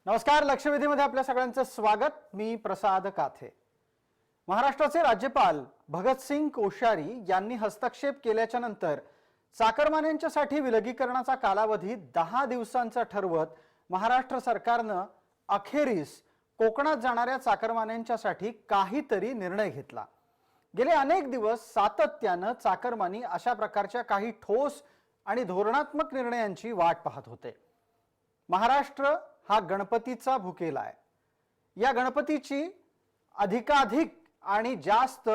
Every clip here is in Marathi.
नमस्कार. लक्षवेधीमध्ये आपल्या सगळ्यांचं स्वागत. मी प्रसाद काथे. महाराष्ट्राचे राज्यपाल भगतसिंग कोश्यारी यांनी हस्तक्षेप केल्याच्या नंतर चाकरमान्यांच्यासाठी विलगीकरणाचा कालावधी 10 दिवसांचा ठरवत महाराष्ट्र सरकारनं अखेरीस कोकणात जाणाऱ्या चाकरमान्यांच्यासाठी काहीतरी निर्णय घेतला. गेले अनेक दिवस सातत्यानं चाकरमानी अशा प्रकारच्या काही ठोस आणि धोरणात्मक निर्णयांची वाट पाहत होते. महाराष्ट्र हा गणपतीचा भुकेला आहे. या गणपतीची अधिकाधिक आणि जास्त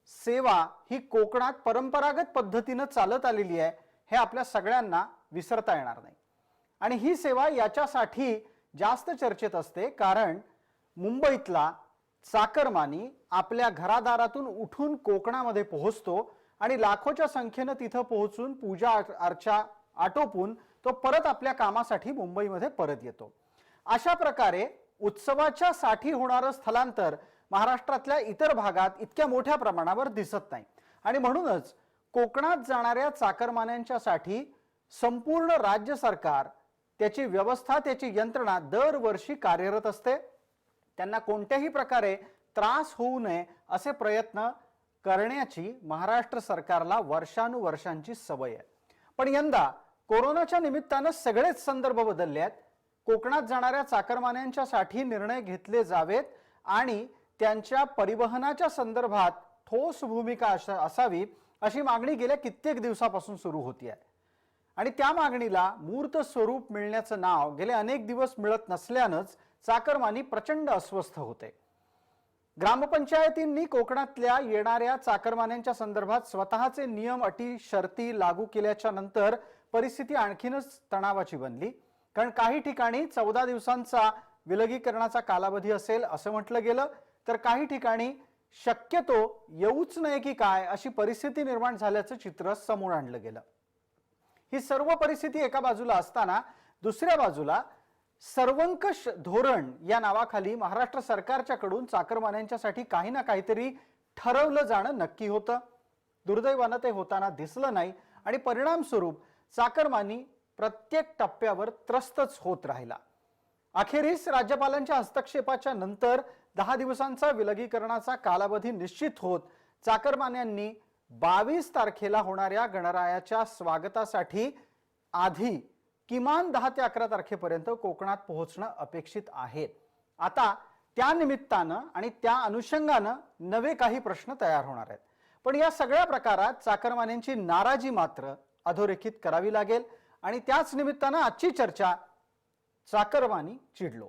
सेवा ही कोकणात परंपरागत पद्धतीने चालत आलेली आहे, हे आपल्या सगळ्यांना विसरता येणार नाही. आणि ही सेवा याच्यासाठी जास्त चर्चेत असते कारण मुंबईतला चाकरमानी आपल्या घरादारातून उठून कोकणामध्ये पोहोचतो आणि लाखोच्या संख्येने तिथं पोहोचून पूजा अर्चा आटोपून तो परत आपल्या कामासाठी मुंबईमध्ये परत येतो. अशा प्रकारे उत्सवाच्या साठी होणारं स्थलांतर महाराष्ट्रातल्या इतर भागात इतक्या मोठ्या प्रमाणावर दिसत नाही. आणि म्हणूनच कोकणात जाणाऱ्या चाकरमान्यांच्यासाठी संपूर्ण राज्य सरकार त्याची व्यवस्था, त्याची यंत्रणा दरवर्षी कार्यरत असते. त्यांना कोणत्याही प्रकारे त्रास होऊ नये असे प्रयत्न करण्याची महाराष्ट्र सरकारला वर्षानुवर्षांची सवय आहे. पण यंदा कोरोनाच्या निमित्तानं सगळेच संदर्भ बदलले आहेत. कोकणात जाणाऱ्या चाकरमान्यांच्यासाठी निर्णय घेतले जावेत आणि त्यांच्या परिवहनाच्या संदर्भात ठोस भूमिका असावी अशी मागणी गेल्या कित्येक दिवसापासून सुरू होती आहे. आणि त्या मागणीला मूर्त स्वरूप मिळण्याचं नाव गेले अनेक दिवस मिळत नसल्यानंच चाकरमानी प्रचंड अस्वस्थ होते. ग्रामपंचायतींनी कोकणातल्या येणाऱ्या चाकरमान्यांच्या संदर्भात स्वतःचे नियम, अटी, शर्ती लागू केल्याच्या नंतर परिस्थिती आणखीनच तणावाची बनली. कारण काही ठिकाणी 14 दिवसांचा विलगीकरणाचा कालावधी असेल असं म्हटलं गेलं, तर काही ठिकाणी शक्यतो येऊच नये की काय अशी परिस्थिती निर्माण झाल्याचं चित्र समोर आणलं गेलं. ही सर्व परिस्थिती एका बाजूला असताना दुसऱ्या बाजूला सर्वंकष धोरण या नावाखाली महाराष्ट्र सरकारच्याकडून चाकरमान्यांच्यासाठी काही ना काहीतरी ठरवलं जाणं नक्की होतं. दुर्दैवानं ते होताना दिसलं नाही आणि परिणामस्वरूप चाकरमानी प्रत्येक टप्प्यावर त्रस्तच होत राहिला. अखेरीस राज्यपालांच्या हस्तक्षेपाच्या नंतर 10 दिवसांचा विलगीकरणाचा कालावधी निश्चित होत चाकरमान्यांनी 22 तारखेला होणाऱ्या गणरायाच्या स्वागतासाठी आधी किमान 10 ते 11 तारखेपर्यंत कोकणात पोहोचणं अपेक्षित आहे. आता त्या निमित्तानं आणि त्या अनुषंगानं नवे काही प्रश्न तयार होणार आहेत. पण या सगळ्या प्रकारात चाकरमान्यांची नाराजी मात्र अधोरेखित करावी लागेल आणि त्याच निमित्तानं आजची चर्चा चाकरमानी चिडलो.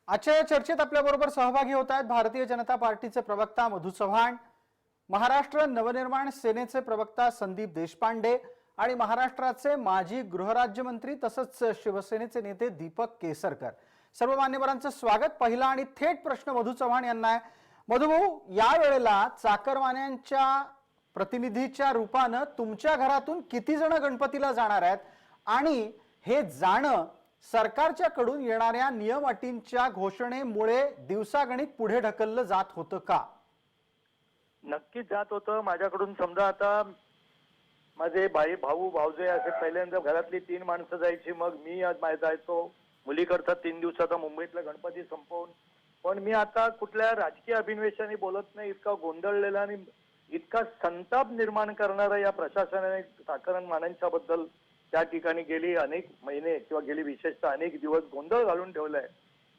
आजच्या या चर्चेत आपल्याबरोबर सहभागी होत आहेत भारतीय जनता पार्टीचे प्रवक्ता मधु चव्हाण, महाराष्ट्र नवनिर्माण सेनेचे प्रवक्ता संदीप देशपांडे आणि महाराष्ट्राचे माजी गृहराज्यमंत्री तसंच शिवसेनेचे नेते दीपक केसरकर. सर्व मान्यवरांचं स्वागत. पहिला आणि थेट प्रश्न मधु चव्हाण यांना आहे. मधुभाऊ, या वेळेला चाकरमान्यांच्या प्रतिनिधीच्या रूपानं तुमच्या घरातून किती जण गणपतीला जाणार आहेत आणि हे जाणं सरकारच्याकडून येणाऱ्या नियम अटींच्या घोषणेमुळे दिवसागणिक पुढे ढकललं जात होतं का? नक्कीच जात होतं. माझ्याकडून समजा आता माझे भाऊ भाऊजे असे पहिल्यांदा घरातली 3 माणसं जायची, मग मी जायचो मुलीकडचा 3 दिवसाचा मुंबईतला गणपती संपवून. पण मी आता कुठल्या राजकीय अभिनिवेशाने बोलत नाही. इतका गोंधळलेला आणि इतका संताप निर्माण करणारा या प्रशासनाने चाकरमान्यांच्या बद्दल त्या ठिकाणी गेली अनेक महिने किंवा गेली विशेषतः अनेक दिवस गोंधळ घालून ठेवलाय.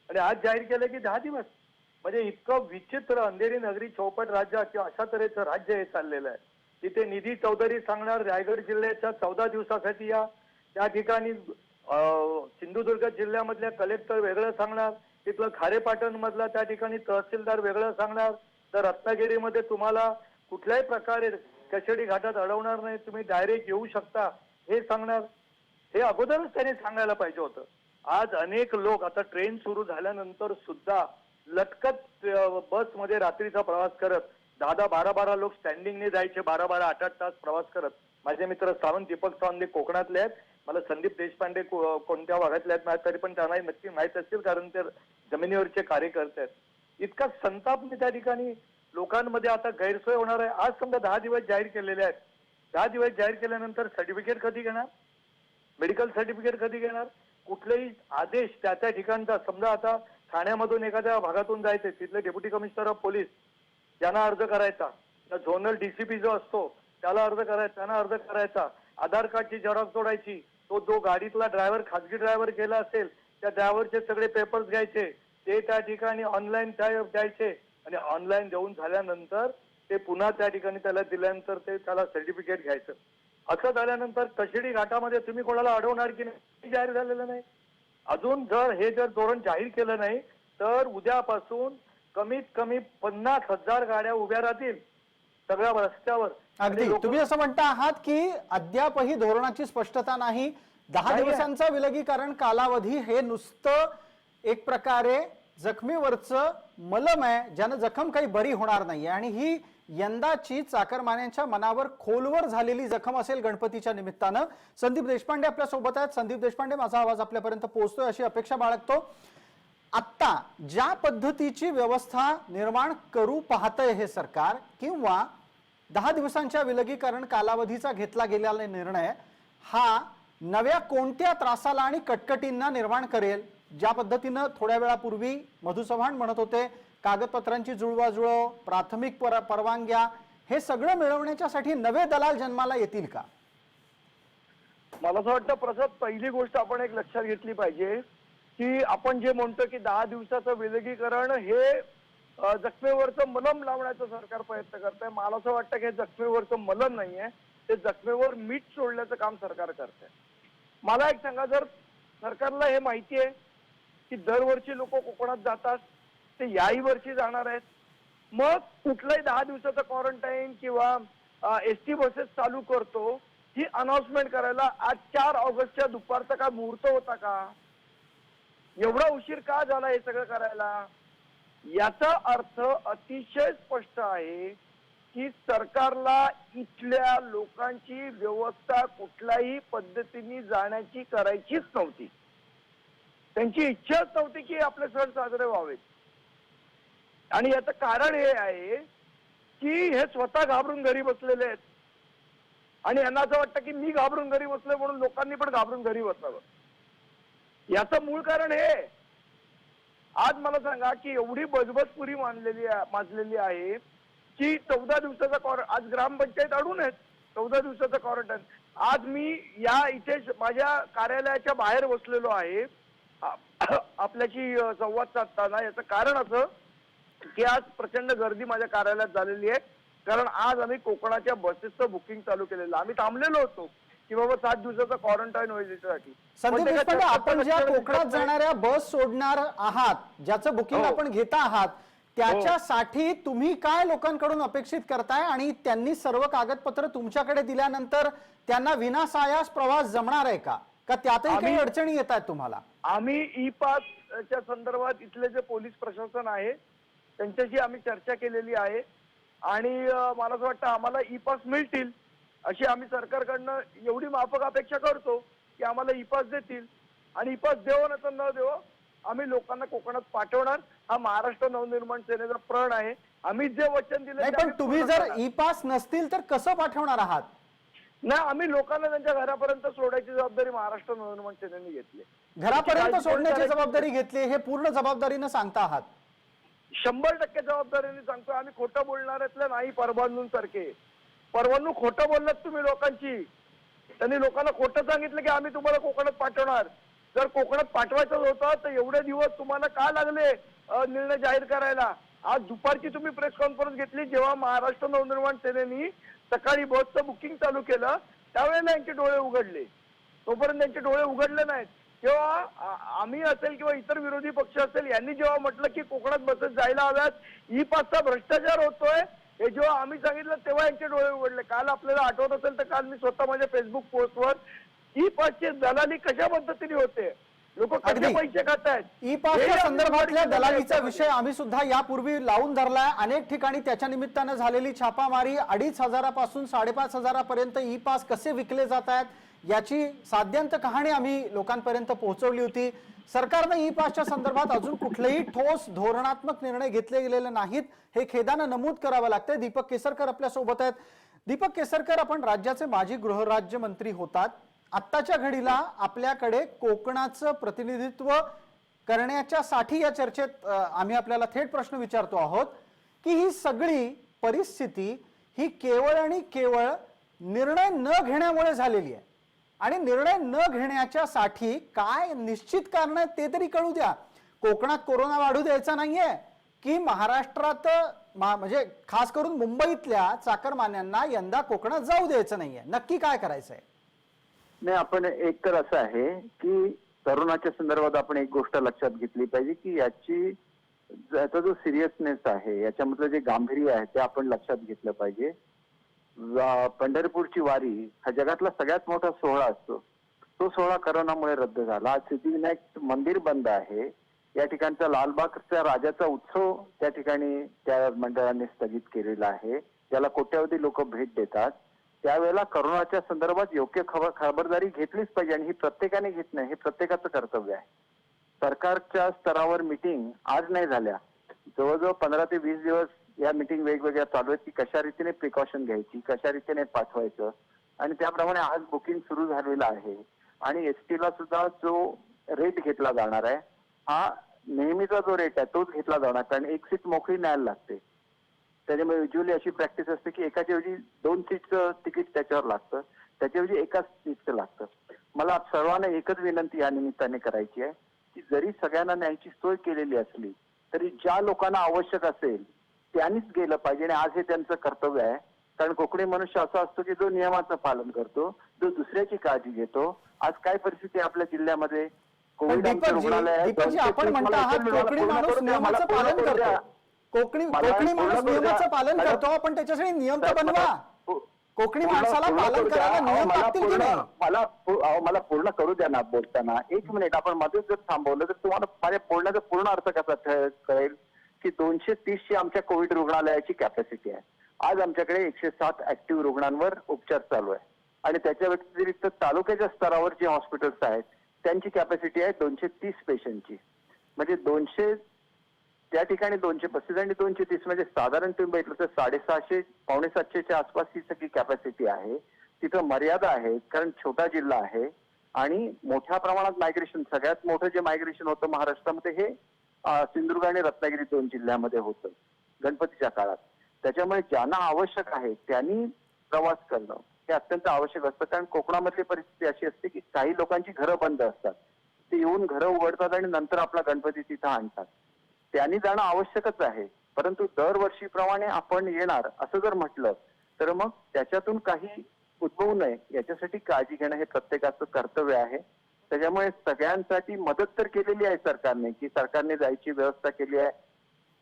आणि आज जाहीर केलं की 10 दिवस, म्हणजे इतकं विचित्र अंधेरी नगरी चौपट राज्य किंवा अशा तऱ्हेचं राज्य हे चाललेलं आहे. तिथे निधी चौधरी सांगणार रायगड जिल्ह्याच्या 14 दिवसासाठी या, त्या ठिकाणी सिंधुदुर्ग जिल्ह्यामधल्या कलेक्टर वेगळं सांगणार, तिथलं खारेपाटण मधला त्या ठिकाणी तहसीलदार वेगळं सांगणार, तर रत्नागिरीमध्ये तुम्हाला कुठल्याही प्रकारे कशेडी घाटात अडवणार नाही, तुम्ही डायरेक्ट येऊ शकता हे सांगणार. हे अगोदरच त्याने सांगायला पाहिजे होतं. आज अनेक लोक आता ट्रेन सुरू झाल्यानंतर सुद्धा लटकत बसमध्ये रात्रीचा प्रवास करत 10-12 लोक स्टँडिंगने जायचे, 12-8 तास प्रवास करत. माझे मित्र सावंत दीपक सावंत कोकणातले आहेत, मला संदीप देशपांडे कोणत्या भागातले आहेत माहित, तरी पण त्यांना नक्की माहित असतील, कारण ते जमिनीवरचे कार्यकर्ते आहेत. इतका संताप मी त्या ठिकाणी लोकांमध्ये आता गैरसोय होणार आहे. आज समजा 10 दिवस जाहीर केलेले आहेत. 10 दिवस जाहीर केल्यानंतर सर्टिफिकेट कधी घेणार, मेडिकल सर्टिफिकेट कधी घेणार, कुठलेही आदेश त्या ठिकाणचा, समजा आता ठाण्यामधून एखाद्या भागातून जायचे, तिथले डेप्युटी कमिशनर ऑफ पोलीस यांना अर्ज करायचा, झोनल डीसीपी जो असतो त्याला अर्ज करायचा, त्यांना अर्ज करायचा, आधार कार्डची झेरॉक्स जोडायची, तो जो गाडीतला ड्रायव्हर खासगी ड्रायव्हर गेला असेल त्या ड्रायव्हरचे सगळे पेपर्स घ्यायचे, ते त्या ठिकाणी ऑनलाईन द्यायचे, आणि ऑनलाईन देऊन झाल्यानंतर ते पुन्हा त्या ठिकाणी त्याला दिल्यानंतर ते त्याला सर्टिफिकेट घ्यायचं. असं झाल्यानंतर कशिडी घाटामध्ये तुम्ही कोणाला अडवणार की नाही, जाहीर झालेलं नाही अजून. जर धोरण जाहीर केलं नाही तर उद्यापासून कमीत कमी 50,000 गाड्या उभ्या राहतील सगळ्या रस्त्यावर. अगदी तुम्ही असं म्हणता आहात की अद्यापही धोरणाची स्पष्टता नाही. 10 दिवसांचा विलगीकरण कालावधी हे नुसतं एक प्रकारे जखमीवरचं मलम आहे, ज्यानं जखम काही बरी होणार नाहीये, आणि ही यंदाची चाकरमान्यांच्या मनावर खोलवर झालेली जखम असेल गणपतीच्या निमित्तानं. संदीप देशपांडे आपल्या सोबत आहेत. संदीप देशपांडे, माझा आवाज आपल्यापर्यंत पोहोचतोय अशी अपेक्षा बाळगतो. आत्ता ज्या पद्धतीची व्यवस्था निर्माण करू पाहतंय हे सरकार, किंवा 10 दिवसांच्या विलगीकरण कालावधीचा घेतला गेलेला निर्णय हा नव्या कोणत्या त्रासाला आणि कटकटींना निर्माण करेल? ज्या पद्धतीनं थोड्या वेळापूर्वी मधु चव्हाण म्हणत होते, कागदपत्रांची जुळवाजुळव, प्राथमिक परवानग्या, हे सगळं मिळवण्यासाठी नवे दलाल जन्माला येतील का? मला असं वाटतं प्रसाद, पहिली गोष्ट आपण एक लक्षात घेतली पाहिजे की आपण जे म्हणतो की 10 दिवसाचं विलगीकरण हे जखमेवरचं मलम लावण्याचं सरकार प्रयत्न करत आहे. मला असं वाटतं की हे जखमेवरचं मलम नाहीये, ते जखमेवर मीठ सोडण्याचं काम सरकार करत आहे. मला एक सांगा, जर सरकारला हे माहिती आहे की दरवर्षी लोक कोकणात जातात, ते याही वर्षी जाणार आहेत, मग कुठलाही 10 दिवसाचा क्वारंटाईन किंवा एसटी बसेस चालू करतो ही अनाउन्समेंट करायला आज 4 ऑगस्टच्या दुपारचा काय मुहूर्त होता का? एवढा उशीर का झाला हे सगळं करायला? याचा अर्थ अतिशय स्पष्ट आहे की सरकारला इथल्या लोकांची व्यवस्था कुठल्याही पद्धतीने जाण्याची करायचीच नव्हती. त्यांची इच्छाच नव्हती की आपले सण साजरे व्हावेत. आणि याचं कारण हे आहे की हे स्वतः घाबरून घरी बसलेले आहेत, आणि यांना असं वाटतं की मी घाबरून घरी बसलोय म्हणून लोकांनी पण घाबरून घरी बसावं. याचं मूळ कारण हे, आज मला सांगा की एवढी बजबजपुरी माजलेली आहे की 14 दिवसाचा आज ग्रामपंचायत अडून आहेत 14 दिवसाचा क्वारंटाईन. आज मी या इथे माझ्या कार्यालयाच्या बाहेर बसलेलो आहे आपल्याशी संवाद साधताना. याचं कारण असं की आज प्रचंड गर्दी माझ्या कार्यालयात झालेली आहे, कारण आज आम्ही कोकणाच्या बसेसचं बुकिंग चालू केलेलं. आम्ही थांबलेलो होतो की बाबा 7 दिवसाचा क्वारंटाईन होईल याच्यासाठी. संदीप देशपांडे, आपण ज्या कोकणात जाणाऱ्या बस सोडणार आहात, ज्याचं बुकिंग आपण घेता आहात, त्याच्यासाठी तुम्ही काय लोकांकडून अपेक्षित करताय, आणि त्यांनी सर्व कागदपत्र तुमच्याकडे दिल्यानंतर त्यांना विनासायास प्रवास जमणार आहे का त्यातही काही अडचणी येत आहेत तुम्हाला? आम्ही ई पासच्या संदर्भात इथले जे पोलीस प्रशासन आहे त्यांच्याशी आम्ही चर्चा केलेली आहे, आणि मला असं वाटतं आम्हाला ई पास मिळतील अशी आम्ही सरकारकडनं एवढी माफक अपेक्षा करतो की आम्हाला ई पास देतील. आणि ई पास देव तर न देव आम्ही लोकांना कोकणात पाठवणार. हा महाराष्ट्र नवनिर्माण सेनेचा प्रण आहे. आम्ही जे वचन दिले, पण तुम्ही जर ई पास नसतील तर कसं पाठवणार आहात? नाही, आम्ही लोकांना त्यांच्या घरापर्यंत सोडायची जबाबदारी महाराष्ट्र नवनिर्माण सेनेने घेतली. घरापर्यंत सोडण्याची जबाबदारी घेतली, हे पूर्ण जबाबदारीनं सांगता आहात? 100% जबाबदारीने सांगतो. आम्ही खोटं बोलणाऱ्यातल्या नाही. परवानून सारखे परवानू खोटं बोललात तुम्ही लोकांची. त्यांनी लोकांना खोटं सांगितलं की आम्ही तुम्हाला कोकणात पाठवणार. जर कोकणात पाठवायचं होतं तर एवढे दिवस तुम्हाला का लागले निर्णय जाहीर करायला? आज दुपारची तुम्ही प्रेस कॉन्फरन्स घेतली जेव्हा महाराष्ट्र नवनिर्माण सेनेनी सकाळी बसचं बुकिंग चालू केलं, त्यावेळेला यांचे डोळे उघडले. तोपर्यंत त्यांचे डोळे उघडले नाहीत. तेव्हा आम्ही असेल किंवा इतर विरोधी पक्ष असेल यांनी जेव्हा म्हटलं की कोकणात बसेस जायला हव्यात, ई पासचा भ्रष्टाचार होतोय, हे जेव्हा आम्ही सांगितलं तेव्हा यांचे डोळे उघडले. काल आपल्याला आठवत असेल तर काल मी स्वतः माझ्या फेसबुक पोस्टवर ई पासची दलाली कशा पद्धतीने होते, लोक कसे पैसे खातायत, ई पासच्या संदर्भातल्या दलालीचा विषय आम्ही सुद्धा यापूर्वी लावून धरलाय. अनेक ठिकाणी त्याच्या निमित्तानं झालेली छापामारी, 2,500 पासून 5,500 पर्यंत ई पास कसे विकले जात आहेत याची साध्यंत कहाणी आम्ही लोकांपर्यंत पोहोचवली होती. सरकारनं ई पासच्या संदर्भात अजून कुठलेही ठोस धोरणात्मक निर्णय घेतले गेलेले नाहीत, हे खेदानं नमूद करावं लागतंय. दीपक केसरकर आपल्या सोबत आहेत. दीपक केसरकर, आपण राज्याचे माजी गृहराज्यमंत्री होतात. आत्ताच्या घडीला आपल्याकडे कोकणाचं प्रतिनिधित्व करण्याच्यासाठी या चर्चेत आम्ही आपल्याला थेट प्रश्न विचारतो आहोत की ही सगळी परिस्थिती ही केवळ आणि केवळ निर्णय न घेण्यामुळे झालेली आहे, आणि निर्णय न घेण्याच्यासाठी काय निश्चित कारण आहे ते तरी कळू द्या. कोकणात कोरोना वाढू द्यायचा नाहीये की महाराष्ट्रात म्हणजे खास करून मुंबईतल्या चाकरमान्यांना यंदा कोकणात जाऊ द्यायचं नाहीये, नक्की काय करायचंय? नाही, आपण एक तर असं आहे की तरुणाच्या संदर्भात आपण एक गोष्ट लक्षात घेतली पाहिजे की याचा जो सिरियसनेस आहे, याच्यामधलं जे गांभीर्य आहे ते आपण लक्षात घेतलं पाहिजे. पंढरपूरची वारी हा जगातला सगळ्यात मोठा सोहळा असतो. तो सोहळा करोनामुळे रद्द झाला. आज सिद्धिविनायक मंदिर बंद आहे. या ठिकाणचा लालबागच्या राजाचा उत्सव त्या ठिकाणी त्या मंडळाने स्थगित केलेला आहे, ज्याला कोट्यावधी लोक भेट देतात. त्यावेळेला करोनाच्या संदर्भात योग्य खबरदारी घेतलीच पाहिजे, आणि ही प्रत्येकाने घेतणं हे प्रत्येकाचं कर्तव्य आहे. सरकारच्या स्तरावर मिटिंग आज नाही झाल्या, जवळजवळ 15 ते 20 दिवस या मिटिंग वेगवेगळ्या चालू आहेत की कशा रीतीने प्रिकॉशन घ्यायची, कशा रीतीने पाठवायचं, आणि त्याप्रमाणे आज बुकिंग सुरू झालेलं आहे. आणि एसटी ला सुद्धा जो रेट घेतला जाणार आहे हा नेहमीचा जो रेट आहे तोच घेतला जाणार, कारण एक सीट मोकळी न्यायला लागते. त्याच्यामुळे युजली अशी प्रॅक्टिस असते की एकाच्या ऐवजी 2 सीटचं तिकीट त्याच्यावर लागतं, त्याच्याऐवजी एकाच सीटचं लागतं. मला सर्वांना एकच विनंती या निमित्ताने करायची आहे की जरी सगळ्यांना न्यायची सोय केलेली असली तरी ज्या लोकांना आवश्यक असेल त्यांनीच गेलं पाहिजे, आणि आज हे त्यांचं कर्तव्य आहे. कारण कोकणी मनुष्य असा असतो की जो नियमाचं पालन करतो, जो दुसऱ्याची काळजी घेतो. आज काय परिस्थिती आपल्या जिल्ह्यामध्ये, कोविड दीपकजी, आपण म्हणता आहात कोकणी माणूस नियमाचं पालन करतो, कोकणी माणूस नियमाचं पालन करतो, आपण त्याच्यासाठी नियम तर बनवा. कोकणी माणसाला पालन करायला नियम लागतील की नाही? मला पूर्ण करू द्या ना बोलताना. 1 मिनिट आपण मध्येच जर थांबवलं तर तुम्हाला माझ्या बोलण्याचा पूर्ण अर्थ कसा कळेल की 230 ची आमच्या कोविड रुग्णालयाची कॅपॅसिटी आहे. आज आमच्याकडे 107 ऍक्टिव्ह रुग्णांवर उपचार चालू आहे, आणि त्याच्या व्यतिरिक्त तालुक्याच्या स्तरावर जे हॉस्पिटल्स आहेत त्यांची कॅपॅसिटी आहे 230 पेशंटची. म्हणजे 200 त्या ठिकाणी 235 आणि 230 म्हणजे साधारण तुम्ही बघितलं तर 650 पावणे 700च्या आसपास ही सगळी कॅपॅसिटी आहे. तिथं मर्यादा आहे, कारण छोटा जिल्हा आहे आणि मोठ्या प्रमाणात मायग्रेशन, सगळ्यात मोठं जे मायग्रेशन होतं महाराष्ट्रामध्ये हे सिंधुदुर्ग आणि रत्नागिरी 2 जिल्ह्यामध्ये होतं गणपतीच्या काळात. त्याच्यामुळे ज्यांना आवश्यक आहे त्यांनी प्रवास करणं हे अत्यंत आवश्यक असतं, कारण कोकणामधली परिस्थिती अशी असते की काही लोकांची घरं बंद असतात, ते येऊन घरं उघडतात आणि नंतर आपला गणपती तिथं आणतात. त्यांनी जाणं आवश्यकच आहे, परंतु दरवर्षीप्रमाणे आपण येणार असं जर म्हटलं तर मग त्याच्यातून काही उद्भवू नये याच्यासाठी काळजी घेणं हे प्रत्येकाचं कर्तव्य आहे. त्याच्यामुळे सगळ्यांसाठी मदत तर केलेली आहे सरकारने, की सरकारने जायची व्यवस्था केली आहे.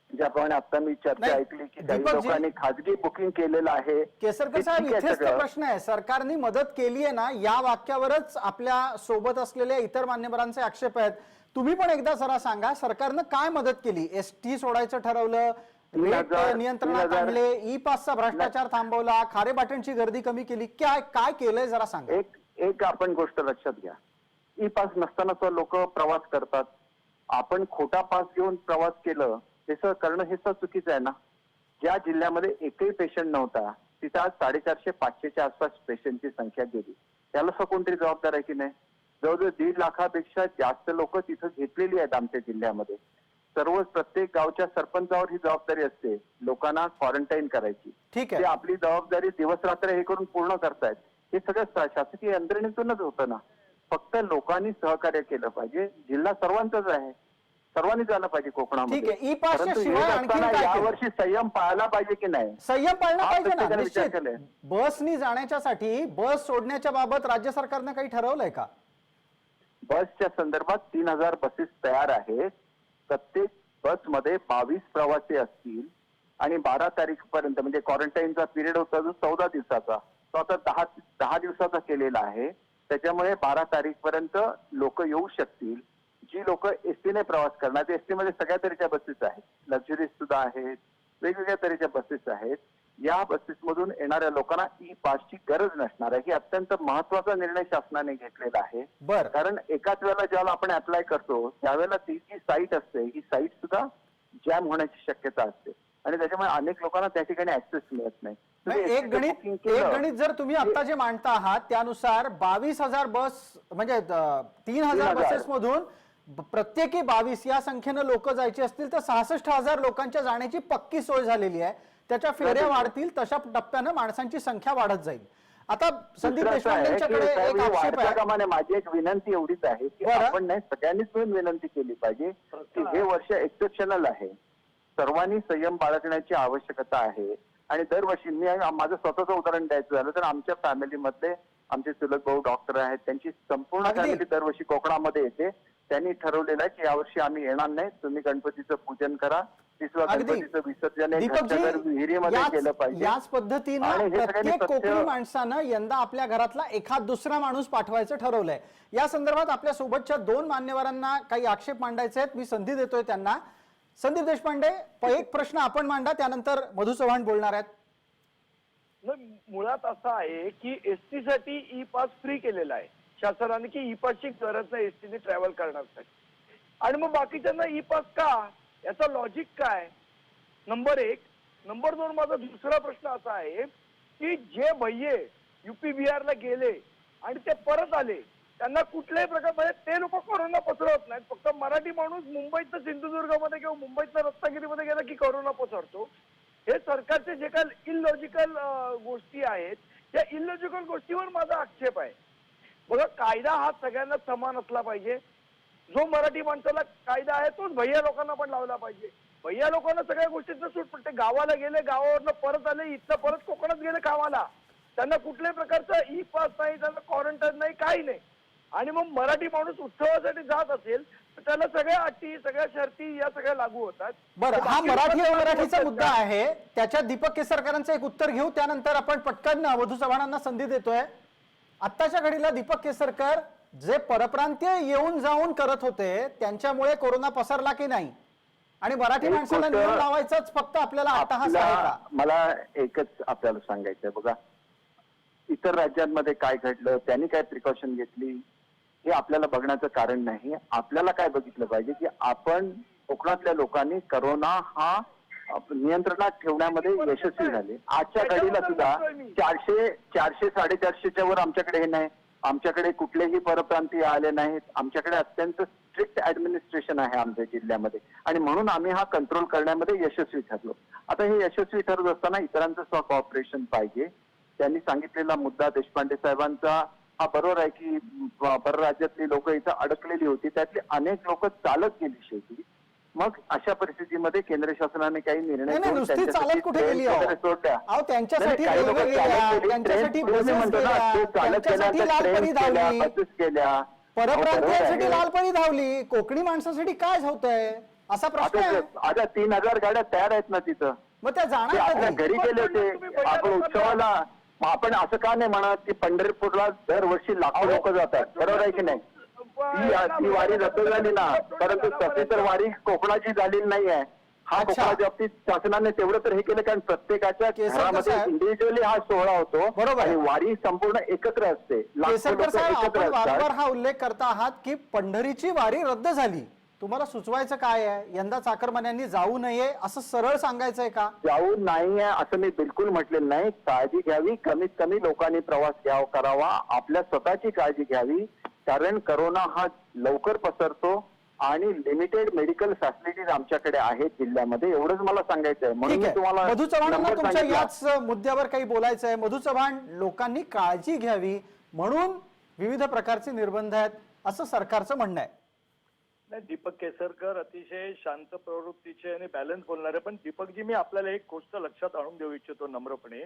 ज्याप्रमाणे आता मी चर्चा ऐकली की काही लोकांनी खाजगी बुकिंग केलेलं आहे. केसरकर साहेब, इथेच तो प्रश्न आहे, सरकारने मदत केली आहे ना, या वाक्यावरच आपल्या सोबत असलेल्या इतर मान्यवरांचे आक्षेप आहेत. तुम्ही पण एकदा जरा सांगा, सरकारनं काय मदत केली? एसटी सोडायचं ठरवलं, रेट नियंत्रणात आणले, ई पासचा भ्रष्टाचार थांबवला, खारेबाटणची गर्दी कमी केली, काय केलंय जरा सांगा. एक आपण गोष्ट लक्षात घ्या, ई पास नसताना लोक प्रवास करतात. आपण खोटा पास घेऊन प्रवास केलं तसं करणं हे चुकीचं आहे ना. ज्या जिल्ह्यामध्ये एकही पेशंट नव्हता तिथं आज 450-500च्या आसपास पेशंटची संख्या गेली, त्याला कोणतरी जबाबदार आहे की नाही? जवळजवळ 1.5 लाखापेक्षा जास्त लोक तिथं घेतलेली आहेत आमच्या जिल्ह्यामध्ये. प्रत्येक गावच्या सरपंचावर ही जबाबदारी असते लोकांना क्वारंटाईन करायची. ठीक आहे, ते आपली जबाबदारी दिवस रात्र हे करून पूर्ण करतायत. हे सगळं शासकीय यंत्रणेतूनच होतं ना. फक्त लोकांनी सहकार्य केलं पाहिजे. जिल्हा सर्वांचाच आहे, सर्वांनी जाणं पाहिजे कोकणामध्ये. यावर्षी संयम पाळला पाहिजे की नाही? संयम पाळला पाहिजे ना, निश्चित. बसनी जाण्याच्यासाठी बस सोडण्याच्या बाबत राज्य सरकारनं काही ठरवलंय का? बसच्या संदर्भात 3000 बसेस तयार आहेत. प्रत्येक बसमध्ये 22 प्रवासी असतील, आणि 12 तारीखपर्यंत म्हणजे क्वारंटाईनचा पिरियड होता जो 14 दिवसाचा, तो आता 10 दिवसाचा केलेला आहे. त्याच्यामुळे 12 तारीखपर्यंत लोक येऊ शकतील. जी लोक एसटीने प्रवास करणार, एसटी मध्ये सगळ्या तऱ्हेच्या बसेस आहेत, लक्झरीज सुद्धा आहेत, वेगवेगळ्या तऱ्हेच्या बसेस आहेत. या बसेसमधून येणाऱ्या लोकांना ई पासची गरज नसणार आहे. ही अत्यंत महत्वाचा निर्णय शासनाने घेतलेला आहे. बर कारण एकाच वेळेला ज्यावेळेला आपण अप्लाय करतो त्यावेळेला ती जी साईट असते ही साईट सुद्धा जॅम होण्याची शक्यता असते आणि त्याच्यामुळे अनेक लोकांना त्या ठिकाणी ऍक्सेस मिळत नाही. तुम्ही एक ST चं गणित booking एक केलं, गणित जर तुम्ही आता जे मांडता आहात त्यानुसार 22,000 बस म्हणजे 3,000 3,000. बसेस मधून प्रत्येकी 22 या संख्येनं लोक जायची असतील तर 66,000 लोकांच्या जाण्याची पक्की सोय झालेली आहे. त्याच्या फेऱ्या वाढतील तशा टप्प्यानं माणसांची संख्या वाढत जाईल. आता संदीप दुसरं असं आहे की देशपांडेंच्याकडे साहेब, एक हे आक्षेप वाढत्या आहे. क्रमाने माझी एक विनंती एवढीच आहे की बरं. आपण नाही सगळ्यांनीच मिळून विनंती केली पाहिजे की हे वर्ष एक्सेप्शनल आहे. सर्वांनी संयम बाळगण्याची आवश्यकता आहे आणि दरवर्षी मी माझं स्वतःचं उदाहरण द्यायचं झालं तर आमच्या फॅमिलीमधले आमचे चुलत भाऊ डॉक्टर आहेत, त्यांची संपूर्ण अगदी. फॅमिली दरवर्षी कोकणामध्ये येते. त्यांनी ठरवलेलं आहे की यावर्षी आम्ही येणार नाही, तुम्ही गणपतीचं पूजन करा, तिसऱ्या अगदी. गणपतीचं विसर्जन हे दीपकजी, घरच्या घर विहिरीमध्ये केलं याच पाहिजे. याच पद्धतीनं आणि हे सगळ्यांनी प्रत्येक तथ्य- कोकणी माणसानं यंदा आपल्या घरातला एखाद दुसरा माणूस पाठवायचं ठरवलंय. या संदर्भात आपल्या सोबतच्या 2 मान्यवरांना काही आक्षेप मांडायचे आहेत. मी संधी देतोय त्यांना. संदीप देशपांडे, एक प्रश्न आपण मांडा, त्यानंतर मधु चव्हाण बोलणार आहेत. मुळात असं आहे की एसटी साठी ई पास फ्री केलेला आहे शासनाने की ई पासची गरज नाही एसटीने ट्रॅव्हल करण्यासाठी. आणि मग बाकीच्यांना ई पास का, याचा लॉजिक काय? नंबर 1. नंबर 2, माझा दुसरा प्रश्न असा आहे की जे भैये युपी बिहारला गेले आणि ते परत आले त्यांना कुठल्याही प्रकारे ते लोक कोरोना पसरवत नाहीत. फक्त मराठी माणूस मुंबईत सिंधुदुर्गमध्ये किंवा मुंबईत रत्नागिरीमध्ये गेला की कोरोना पसरतो. हे सरकारचे जे काही इलॉजिकल गोष्टी आहेत त्या इलॉजिकल गोष्टीवर माझा आक्षेप आहे. बघा, कायदा हा सगळ्यांना समान असला पाहिजे. जो मराठी माणसाला कायदा आहे तोच भैया लोकांना पण लावला पाहिजे. भैया लोकांना सगळ्या गोष्टींचं सूट पडते. गावाला गेले, गावावरनं परत आले, इथनं परत कोकणात गेले कामाला, त्यांना कुठल्याही प्रकारचं ई पास नाही, त्यांना क्वारंटाईन नाही, काही नाही. आणि मग मराठी माणूस उत्सवासाठी जात असेल तर त्याला सगळ्या अटी, सगळ्या शर्ती या सगळ्या लागू होतात. बरं, हा बाकी मराठी लोकांना अमराठीचा बोलतात मुद्दा का? आहे. त्याच्यात दीपक केसरकरांचं एक उत्तर घेऊ, त्यानंतर आपण पटकन मधु चव्हाणांना संधी देतोय. आत्ताच्या घडीला दीपक केसरकर जे परप्रांतीय येऊन जाऊन करत होते त्यांच्यामुळे कोरोना पसरला की नाही, आणि मराठी एक माणसाला गोष्ट- नियम लावायचाच फक्त आपल्याला अट्टहास आहे का? मला एकच आपल्याला सांगायचंय बघा, इतर राज्यांमध्ये काय घडलं, त्यांनी काय प्रिकॉशन घेतली हे आपल्याला बघण्याचं कारण नाही. आपल्याला काय बघितलं पाहिजे की आपण कोकणातल्या लोकांनी करोना हा नियंत्रणात ठेवण्यामध्ये यशस्वी झाले. आजच्या घडीला सुद्धा 400 450च्या वर आमच्याकडे हे नाही, आमच्याकडे कुठलेही परप्रांतीय आले नाहीत. आमच्याकडे अत्यंत स्ट्रिक्ट ऍडमिनिस्ट्रेशन आहे आमच्या जिल्ह्यामध्ये आणि म्हणून आम्ही हा कंट्रोल करण्यामध्ये यशस्वी ठरलो. आता हे यशस्वी ठरत असताना इतरांचं कॉपरेशन पाहिजे. त्यांनी सांगितलेला मुद्दा देशपांडे साहेबांचा हा बरोबर आहे की परराज्यातली लोक इथं अडकलेली होती, त्यातली अनेक लोक चालत गेली शेवटी. मग अशा परिस्थितीमध्ये केंद्र शासनाने काही निर्णय नाही, घेऊन नुसती त्यांच्यासाठी चालत कुठे ट्रेन गेली अहो? वगैरे सोडल्या. अहो, त्यांच्यासाठी नाही, काही लोकं रेल्वे चालत गेल्या, गेली, त्यांच्यासाठी ट्रेन बसेस म्हणतो ना, गेल्या, ते चालत त्यांच्यासाठी गेल्या, लाल परी ट्रेन गेल्या, धावली, बसेस गेल्या. परप्रांतीयांसाठी बरोबर आहे. लाल परी धावली, कोकणी माणसासाठी काय होतंय असा प्रश्न आहे. आता 3,000 गाड्या तयार आहेत ना तिथं. मग त्या ते जाणार आपल्या कधी? घरी गेले होते. आपण उत्सवाला मग आपण असं का नाही म्हणत की पंढरपूरला दरवर्षी लाखो लोक जातात, बरोबर आहे की नाही? ती वारी रद्द झाली ना, परंतु तशी तर वारी कोकणाची झालेली नाही आहे. हा अच्छा. कोकणाच्या बाबतीत शासनाने तेवढं तर हे केलं कारण प्रत्येकाच्या केसरकर घरामध्ये साहेब. इंडिव्हिज्युअली हा सोहळा होतो बरोबर आहे. आणि वारी संपूर्ण एकत्र असते. लाखो केसरकर लोक साहेब, एकत्र आपण वारंवार असतात. हा उल्लेख करता आहात की पंढरीची वारी रद्द झाली. तुम्हाला सुचवायचं काय आहे? यंदा चाकरमान्यांनी जाऊ नये असं सरळ सांगायचंय का? जाऊ नाहीये असं मी बिलकुल म्हटलेलं नाही. काळजी घ्यावी, कमीत कमी लोकांनी प्रवास करावा, आपल्या स्वतःची काळजी घ्यावी, कारण करोना हा लवकर पसरतो आणि लिमिटेड मेडिकल फॅसिलिटीज आमच्याकडे आहेत जिल्ह्यामध्ये, एवढंच मला सांगायचं आहे. म्हणून ठीक मी आहे, तुम्हाला मधु चव्हाणांना नंबर तुमच्या सांगितला. याच मुद्द्यावर काही बोलायचं आहे. मधु चव्हाण, लोकांनी काळजी घ्यावी म्हणून विविध प्रकारचे निर्बंध आहेत असं सरकारचं म्हणणं आहे. नाही, दीपक केसरकर अतिशय शांत प्रवृत्तीचे आणि बॅलन्स बोलणारे. पण दीपकजी, मी आपल्याला एक गोष्ट लक्षात आणून देऊ इच्छितो नम्रपणे.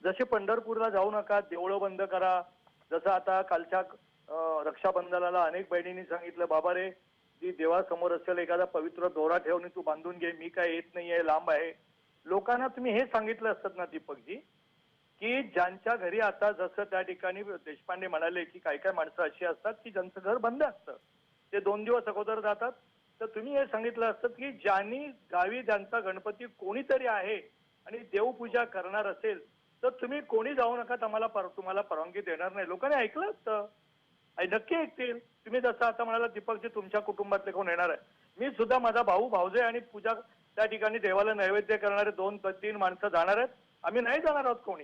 जसे पंढरपूरला जाऊ नका, देवळं बंद करा, जसं आता कालच्या रक्षाबंधनाला अनेक बहिणींनी सांगितलं, बाबा रे, जी देवासमोर असेल एखादा पवित्र दोरा ठेवून तू बांधून घे, मी काय येत नाहीये, लांब आहे. लोकांना तुम्ही हे सांगितलं असतं ना दीपकजी, की ज्यांच्या घरी आता जसं त्या ठिकाणी देशपांडे म्हणाले की काही काही माणसं अशी असतात की ज्यांचं घर बंद असतं, ते 2 दिवस अगोदर जातात. तर तुम्ही हे सांगितलं असतं की ज्यांनी गावी ज्यांचा गणपती कोणीतरी आहे आणि देवपूजा करणार असेल तर तुम्ही कोणी जाऊ नका, तुम्हाला परवानगी देणार नाही. लोकांनी ऐकलं असतं, नक्की ऐकतील. तुम्ही जसं आता म्हणाला दीपकजी तुमच्या कुटुंबातले कोण येणार आहे, मी सुद्धा माझा भाऊ भाऊजे आणि पूजा त्या ठिकाणी देवाला नैवेद्य करणारे 2-3 माणसं जाणार आहेत. आम्ही नाही जाणार आहोत कोणी.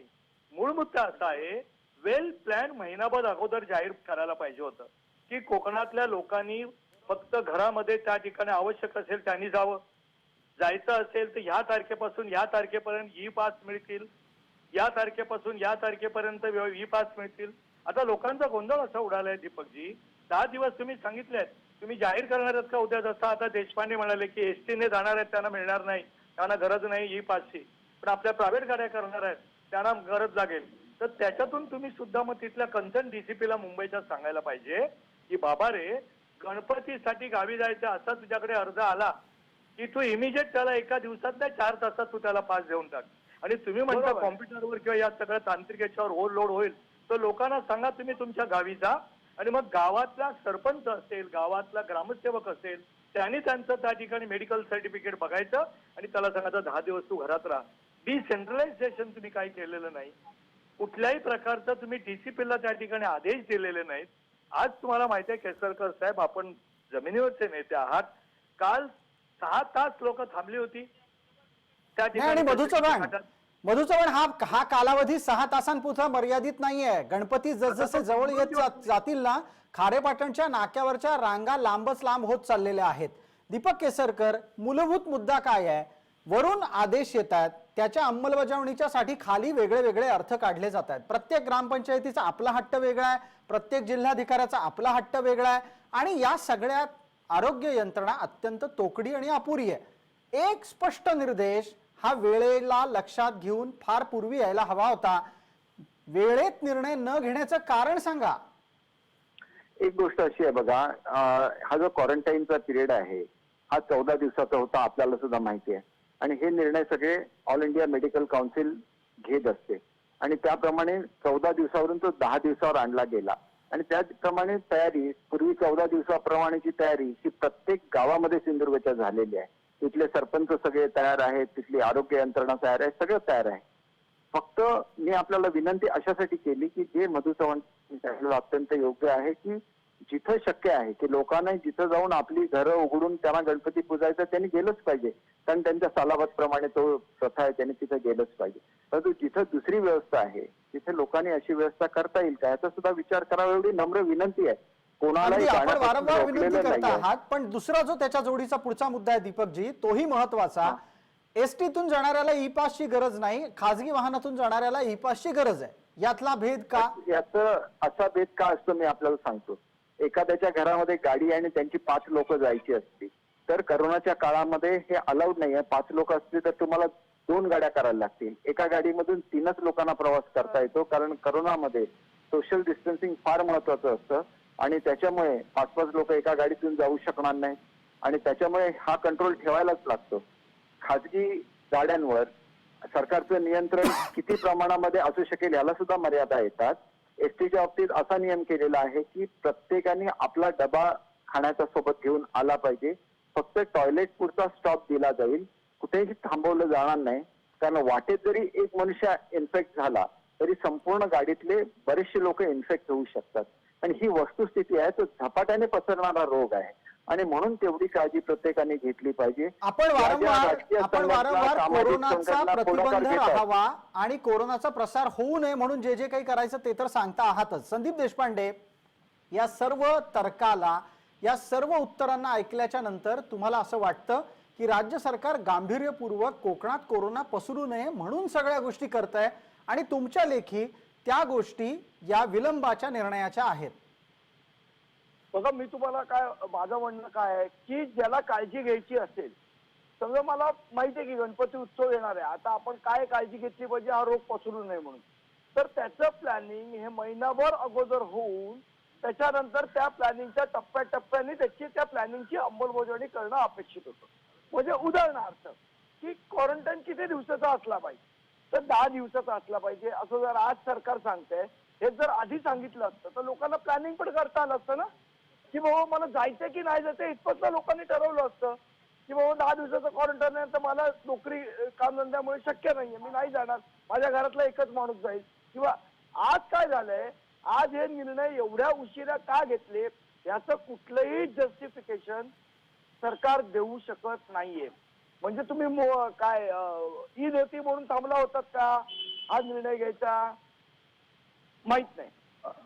मूळ मुद्दा असा आहे, वेल प्लॅन महिनाभर अगोदर जाहीर करायला पाहिजे होतं की कोकणातल्या लोकांनी फक्त घरामध्ये त्या ठिकाणी आवश्यक असेल त्यांनी जावं. जायचं असेल तर ह्या तारखेपासून या तारखेपर्यंत ई पास मिळतील, या तारखेपासून या तारखेपर्यंत ई पास मिळतील. आता लोकांचा गोंधळ असा उडालाय दीपकजी, 10 दिवस तुम्ही सांगितलेत, तुम्ही जाहीर करणार आहेत का उद्या? जसं आता देशपांडे म्हणाले की एसटीने जाणार आहेत त्यांना मिळणार नाही, त्यांना गरज नाही ई पासची, पण आपल्या प्रायव्हेट गाड्या करणार आहेत त्यांना गरज लागेल. तर त्याच्यातून तुम्ही सुद्धा मग तिथल्या कन्सर्न डीसीपीला मुंबईच्या सांगायला पाहिजे की बाबा रे, गणपतीसाठी गावी जायचं असा तुझ्याकडे अर्ज आला की तू इमिजिएट त्याला एका दिवसात नाही 4 तासात तू त्याला पास देऊन टाक. आणि तुम्ही म्हणता कॉम्प्युटरवर किंवा या सगळ्या तांत्रिक याच्यावर ओव्हरलोड होईल, तर लोकांना सांगा तुम्ही तुमच्या गावी जा आणि मग गावातला सरपंच असेल, गावातला ग्रामसेवक असेल, त्यांनी त्यांचं त्या ठिकाणी मेडिकल सर्टिफिकेट बघायचं आणि त्याला सांगायचं 10 दिवस तू घरात राहा. डिसेंट्रलायझेशन तुम्ही काही केलेलं नाही, कुठल्याही प्रकारचं तुम्ही डीसीपीला त्या ठिकाणी आदेश दिलेले नाहीत. आज तुम्हाला माहिती आहे केसरकर साहेब, आपण जमिनीवरचे नेते आहात, काल 6 तास लोक थांबली होती त्या नाही, आणि मधु चव्हाण हा कालावधी 6 तासांपुरता मर्यादित नाहीये. गणपती जसजसे जवळ येत जातील ना, खारेपाटणच्या नाक्यावरच्या रांगा लांबच लांब होत चाललेल्या आहेत. दीपक केसरकर, मूलभूत मुद्दा काय आहे? वरून आदेश येत आहेत, त्याच्या अंमलबजावणीच्या साठी खाली वेगळे वेगळे अर्थ काढले जात आहेत. प्रत्येक ग्रामपंचायतीचा आपला हट्ट वेगळा आहे, प्रत्येक जिल्हाधिकाऱ्याचा आपला हट्ट वेगळा आहे, आणि या सगळ्यात आरोग्य यंत्रणा अत्यंत तोकडी आणि अपुरी आहे. एक स्पष्ट निर्देश हा वेळेला लक्षात घेऊन फार पूर्वी यायला हवा होता. वेळेत निर्णय न घेण्याचं कारण सांगा. एक गोष्ट अशी आहे बघा, हा जो क्वारंटाईनचा पिरियड आहे हा 14 दिवसाचा होता, आपल्याला सुद्धा माहिती आहे. आणि हे निर्णय सगळे ऑल इंडिया मेडिकल काउन्सिल घेत असते आणि त्याप्रमाणे 14 दिवसावरून तो 10 दिवसावर आणला गेला. आणि त्याचप्रमाणे तयारी, पूर्वी 14 दिवसाप्रमाणेची तयारी ही प्रत्येक गावामध्ये सिंधुदुर्गच्या झालेली आहे. तिथले सरपंच सगळे तयार आहेत, तिथली आरोग्य यंत्रणा तयार आहे, सगळं तयार आहे. फक्त मी आपल्याला विनंती अशासाठी केली की जे मधु चव्हाण अत्यंत योग्य आहे की जिथं शक्य आहे की लोकांना जिथं जाऊन आपली घरं उघडून त्यांना गणपती पूजायचं त्यांनी गेलंच पाहिजे, कारण त्यांच्या सालाबादप्रमाणे तो प्रथा आहे, त्यांनी तिथं गेलंच पाहिजे. परंतु जिथं दुसरी व्यवस्था आहे तिथे लोकांनी अशी व्यवस्था करता येईल का याचा सुद्धा विचार करावा, एवढी नम्र विनंती आहे. कोणालाही आपण वारंवार विनंती रोखलेलं करता नाहीये. आहात, पण दुसरा जो त्याच्या जोडीचा पुढचा मुद्दा आहे दीपकजी, तोही महत्वाचा. एसटीतून जाणाऱ्याला ई पासची गरज नाही, खासगी वाहनातून जाणाऱ्याला ई पासची गरज आहे. यातला भेद का? याचा असा भेद का असतो मी आपल्याला सांगतो. एखाद्याच्या घरामध्ये गाडी आहे आणि त्यांची 5 लोक जायची असती, तर करोनाच्या काळामध्ये हे अलाउड नाहीये. 5 लोक असतील तर तुम्हाला 2 गाड्या करायला लागतील. एका गाडीमधून 3च लोकांना प्रवास करता येतो, कारण करोनामध्ये सोशल डिस्टन्सिंग फार महत्वाचं असतं आणि त्याच्यामुळे 5-5 लोक एका गाडीतून जाऊ शकणार नाही आणि त्याच्यामुळे हा कंट्रोल ठेवायलाच लागतो. खाजगी गाड्यांवर सरकारचं नियंत्रण किती प्रमाणामध्ये असू शकेल याला सुद्धा मर्यादा येतात. एसटीच्या बाबतीत असा नियम केलेला आहे की प्रत्येकाने आपला डबा खाण्याच्या सोबत घेऊन आला पाहिजे. फक्त टॉयलेट पुरता स्टॉप दिला जाईल, कुठेही थांबवलं जाणार नाही, कारण वाटेत जरी एक मनुष्य इन्फेक्ट झाला तरी संपूर्ण गाडीतले बरेचसे लोक इन्फेक्ट होऊ शकतात. आणि ही वस्तुस्थिती आहे, तो झपाट्याने पसरणारा रोग आहे आणि म्हणून तेवढी काळजी प्रत्येकाने घेतली पाहिजे. आपण वारंवार कोरोनाचा प्रतिबंध राहावा आणि कोरोनाचा प्रसार होऊ नये म्हणून जे जे काही करायचं ते तर सांगता आहातच. संदीप देशपांडे, या सर्व तर्काला, या सर्व उत्तरांना ऐकल्याच्या नंतर तुम्हाला असं वाटतं की राज्य सरकार गांभीर्यपूर्वक कोकणात कोरोना पसरू नये म्हणून सगळ्या गोष्टी करतंय आणि तुमच्या लेखी त्या गोष्टी या विलंबाच्या निर्णयाच्या आहेत? बघा, मी तुम्हाला काय, माझं म्हणणं काय आहे की ज्याला काळजी घ्यायची असेल, समजा मला माहिती आहे की गणपती उत्सव येणार आहे, आता आपण काय काळजी घेतली पाहिजे हा रोग पसरू नये म्हणून, तर त्याचं प्लॅनिंग हे महिनाभर अगोदर होऊन त्याच्यानंतर त्या प्लॅनिंगच्या टप्प्याटप्प्याने त्या प्लॅनिंगची अंमलबजावणी करणं अपेक्षित होतं. म्हणजे उदाहरणार्थ की क्वारंटाईन किती दिवसाचा असला पाहिजे, तर 10 दिवसाचा असला पाहिजे असं जर आज सरकार सांगतंय, हे जर आधी सांगितलं असतं तर लोकांना प्लॅनिंग पण करता आलं असतं ना, की बाबा मला जायचं की नाही जायचं इतपतला लोकांनी ठरवलं असतं. की बाबा 10 दिवसाचं क्वारंटाईन आहे तर मला नोकरी कामधंद्यामुळे शक्य नाहीये, मी नाही जाणार, माझ्या घरातला एकच माणूस जाईल. किंवा आज काय झालंय, आज हे निर्णय एवढ्या उशिरा का घेतले याचं कुठलंही जस्टिफिकेशन सरकार देऊ शकत नाहीये. म्हणजे तुम्ही काय ईद होती म्हणून थांबला होतात का हा निर्णय घ्यायचा, माहित नाही.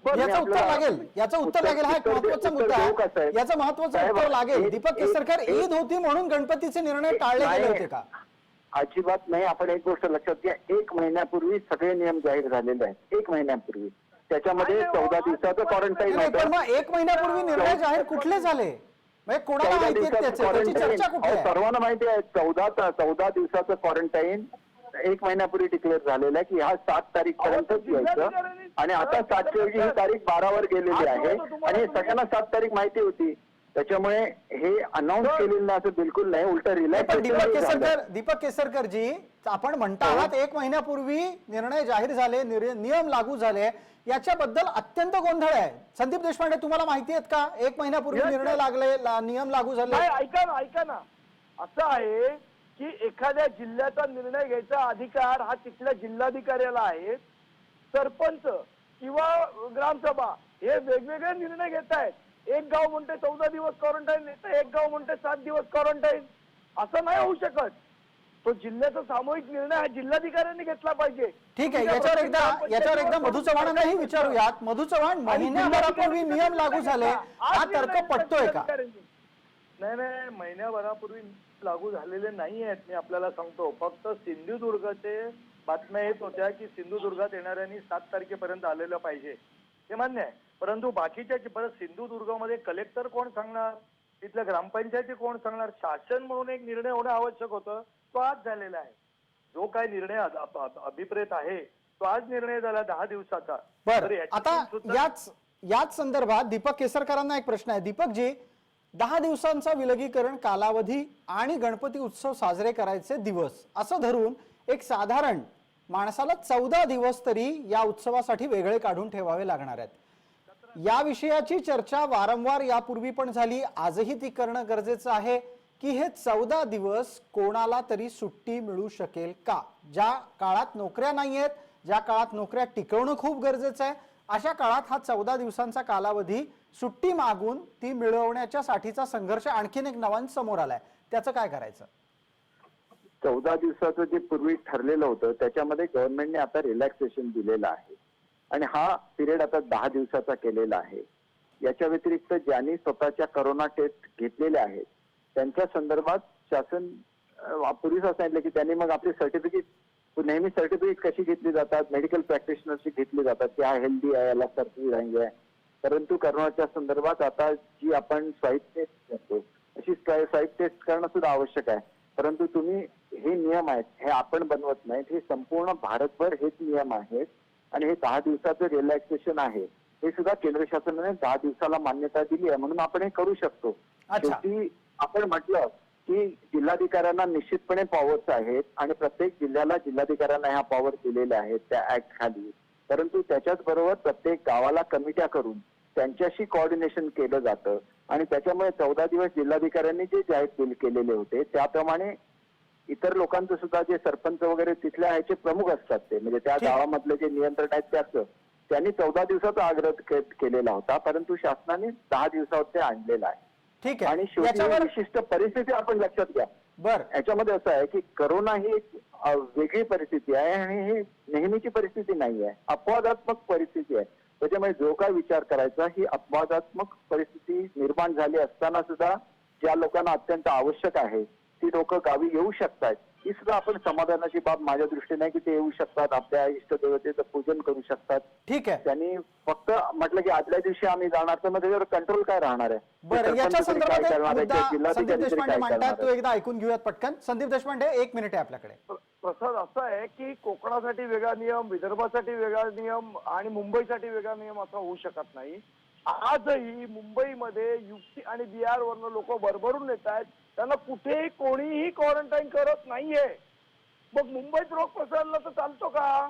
बरं, याचं उत्तर लागेल, याचं उत्तर लागेल. हा एक महत्वाचा मुद्दा आहे, याचं महत्वाचं उत्तर लागेल. दीपक केसरकर, ईद होती म्हणून गणपतीचे निर्णय टाळले गेले होते का? अजिबात नाही. आपण एक गोष्ट लक्षात घ्या, 1 महिन्यापूर्वी सगळे नियम जाहीर झालेले आहेत. 1 महिन्यापूर्वी त्याच्यामध्ये 14 दिवसाचं क्वारंटाईन नाही, पण होतं. मग 1 महिन्यापूर्वी निर्णय जाहीर कुठले झाले? म्हणजे कोणाला 14 माहिती दिवसाचं त्याची क्वारंटाईन चर्चा कुठे आहे? सर्वांना माहिती आहे. 14 दिवसाचं क्वारंटाईन 1 महिन्यापूर्वी डिक्लेअर झालेलं आहे की ह्या 7 तारीख पर्यंतच यायचं, आणि आता 7ची ऐवजी ही तारीख 12 वर गेलेली आहे, आणि हे सगळ्यांना 7 तारीख माहिती होती. त्याच्यामुळे हे अनाऊन्स केलेलं नाही असं बिलकुल नाही, उलट नाही, रिलॅक्स. पण दीपक केसरकरजी, आपण म्हणता आहात 1 महिन्यापूर्वी निर्णय जाहीर झाले, नियम लागू झाले, याच्याबद्दल अत्यंत गोंधळ आहे. संदीप देशपांडे, तुम्हाला माहिती आहेत का 1 महिन्यापूर्वी निर्णय लागले, नियम लागू झाले? नाही, ऐका ना, असं आहे की एखाद्या जिल्ह्याचा निर्णय घ्यायचा अधिकार हा तिथल्या जिल्हाधिकाऱ्याला आहे. सरपंच किंवा ग्रामसभा हे वेगवेगळे निर्णय घेत आहेत. एक गाव म्हणते 14 दिवस क्वारंटाईन, एक गाव म्हणते 7 दिवस क्वारंटाईन. असं नाही होऊ शकत. तो जिल्ह्याचा सामूहिक निर्णय हा जिल्हाधिकाऱ्यांनी घेतला पाहिजे. ठीक आहे, याच्यावर एकदा मधु चव्हाणांनाही विचारूयात. मधु चव्हाण, महिन्याभरापूर्वी नियम लागू झाले, हा तर्क पटतोय का? नाही, महिन्याभरापूर्वी लागू झालेले नाही आहेत. मी आपल्याला सांगतो, फक्त सिंधुदुर्गचे बातम्या येत होत्या की सिंधुदुर्गात येणाऱ्यांनी 7 तारखेपर्यंत आलेलं पाहिजे, हे मान्य आहे. परंतु बाकीच्या परत सिंधुदुर्गामध्ये कलेक्टर कोण सांगणार, तिथल्या ग्रामपंचायती कोण सांगणार? शासन म्हणून एक निर्णय होणं आवश्यक होतं, तो आज झालेला आहे. जो काय निर्णय अभिप्रेत आहे तो आज निर्णय झाला 10 दिवसाचा. बरं, आता याच संदर्भात दीपक केसरकरांना एक प्रश्न आहे. दीपकजी, 10 दिवसांचा विलगीकरण कालावधी आणि गणपती उत्सव साजरे करायचे दिवस असं धरून एक साधारण माणसाला 14 दिवस तरी या उत्सवासाठी वेगळे काढून ठेवावे लागणार आहेत. या विषयाची चर्चा वारंवार यापूर्वी पण झाली, आजही ती करणं गरजेचं आहे की हे 14 दिवस कोणाला तरी सुट्टी मिळू शकेल का? ज्या काळात नोकऱ्या नाहीयेत, ज्या काळात नोकऱ्या टिकवणं खूप गरजेचं आहे, अशा काळात हा 14 दिवसांचा कालावधी सुट्टी मागून ती मिळवण्याच्या साठीचा संघर्ष आणखीन एक नवान समोर आलाय. त्याचं काय करायचं? 14 दिवसाचं जे पूर्वी ठरलेलं होतं त्याच्यामध्ये गव्हर्नमेंटने आता रिलॅक्सेशन दिलेलं आहे, आणि हा पिरियड आता 10 दिवसाचा केलेला आहे. याच्या व्यतिरिक्त ज्यांनी स्वतःच्या कोरोना टेस्ट घेतलेल्या आहेत त्यांच्या संदर्भात शासन पूर्वीच सांगितलं की त्यांनी मग आपली सर्टिफिकेट, नेहमी सर्टिफिकेट कशी घेतली जातात, मेडिकल प्रॅक्टिशनरची घेतली जातात की हा हेल्दी आहे, याला सर्दी नाही आहे. परंतु कोरोनाच्या संदर्भात आता जी आपण स्वाईप टेस्ट करतो अशी स्वाईप टेस्ट करणं सुद्धा आवश्यक आहे. परंतु तुम्ही हे नियम आहेत हे आपण बनवत नाहीत, हे संपूर्ण भारतभर हेच नियम आहेत, आणि हे 10 दिवसाचं रिलॅक्सेशन आहे हे सुद्धा केंद्र शासनाने 10 दिवसाला मान्यता दिली आहे, म्हणून आपण हे करू शकतो. शेवटी आपण म्हटलं की जिल्हाधिकाऱ्यांना निश्चितपणे पॉवर्स आहेत आणि प्रत्येक जिल्ह्याला जिल्हाधिकाऱ्यांना ह्या पॉवर दिलेल्या आहेत त्या ऍक्ट खाली. परंतु त्याच्याच बरोबर प्रत्येक गावाला कमिट्या करून त्यांच्याशी कोऑर्डिनेशन केलं जातं, आणि त्याच्यामुळे 14 दिवस जिल्हाधिकाऱ्यांनी जे जाहीर केलेले होते त्याप्रमाणे इतर लोकांचं सुद्धा जे सरपंच वगैरे तिथल्या ह्याचे प्रमुख असतात ते म्हणजे त्या गावामधले जे नियंत्रण आहेत त्याचं त्यांनी 14 दिवसाचा आग्रह केलेला होता, परंतु शासनाने 10 दिवसावर ते आणलेलं आहे. ठीक आहे, आणि शेवटी विशिष्ट परिस्थिती आपण लक्षात घ्या. बरं, याच्यामध्ये असं आहे की कोरोना ही एक वेगळी परिस्थिती आहे आणि ही नेहमीची परिस्थिती नाही आहे, अपवादात्मक परिस्थिती आहे. त्याच्यामुळे जो काय विचार करायचा, ही अपवादात्मक परिस्थिती निर्माण झाली असताना सुद्धा ज्या लोकांना अत्यंत आवश्यक आहे ती लोक गावी येऊ शकतात, ही सुद्धा आपण समाधानाची बाब माझ्या दृष्टीने आहे की ते येऊ शकतात, आपल्या इष्टदेवतेचं पूजन करू शकतात. ठीक आहे. त्यांनी फक्त म्हटलं की आदल्या दिवशी आम्ही जाणार, तर मग त्याच्यावर कंट्रोल काय राहणार आहे? बरं, याच्या संदर्भात एक मुद्दा संदीप देशपांडे म्हणतात, तो करणार एकदा ऐकून घेऊयात पटकन. संदीप देशपांडे, 1 मिनिट आहे आपल्याकडे. प्रसाद, असं आहे की कोकणासाठी वेगळा नियम, विदर्भासाठी वेगळा नियम आणि मुंबईसाठी वेगळा नियम असा होऊ शकत नाही. आजही मुंबईमध्ये युपी आणि बिहार वरनं लोक भरभरून येत आहेत, त्यांना कुठेही कोणीही क्वारंटाईन करत नाहीये. मग मुंबईत रोग पसरला तर चालतो का?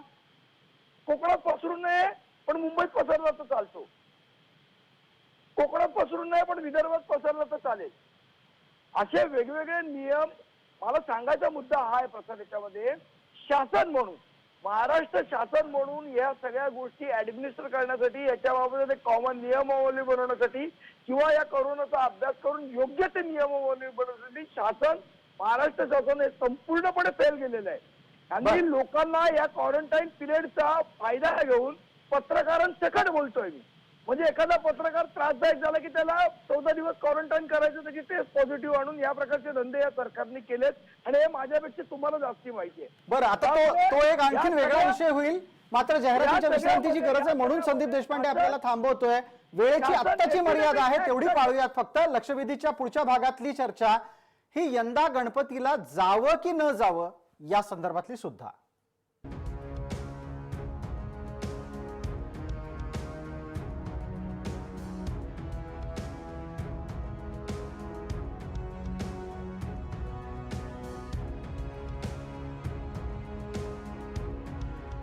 कोकणात पसरू नये पण मुंबईत पसरला तर चालतो, कोकणात पसरू नये पण विदर्भात पसरला तर चालेल. असे वेगवेगळे नियम. मला सांगायचा मुद्दा हा आहे प्रसाद, याच्यामध्ये शासन म्हणून, महाराष्ट्र शासन म्हणून या सगळ्या गोष्टी ऍडमिनिस्टर करण्यासाठी, याच्याबाबत एक कॉमन नियमावली बनवण्यासाठी किंवा या कोरोनाचा अभ्यास करून योग्य ते नियमावली बनवण्यासाठी शासन, महाराष्ट्र शासन हे संपूर्णपणे फेल गेलेलं आहे. आणि लोकांना या क्वारंटाईन पिरियडचा फायदा घेऊन पत्रकारांसकट बोलतोय मी. म्हणजे एखादा पत्रकार त्रासदायक झाला की त्याला 14 दिवस क्वारंटाईन करायचं, त्याची टेस्ट पॉझिटिव्ह आणून या प्रकारचे धंदे या सरकारने केलेत. आणि हे माझ्यापेक्षा तुम्हाला जास्ती माहिती आहे. बरं, आता तो एक आणखीन वेगळा विषय होईल. मात्र जाहिरातीच्या विश्रांतीची गरज आहे म्हणून संदीप देशपांडे आपल्याला थांबवतोय. वेळेची आत्ताची मर्यादा आहे तेवढी पाळूयात. फक्त लक्षवेधीच्या पुढच्या भागातली चर्चा ही यंदा गणपतीला जावं की न जावं या संदर्भातली सुद्धा.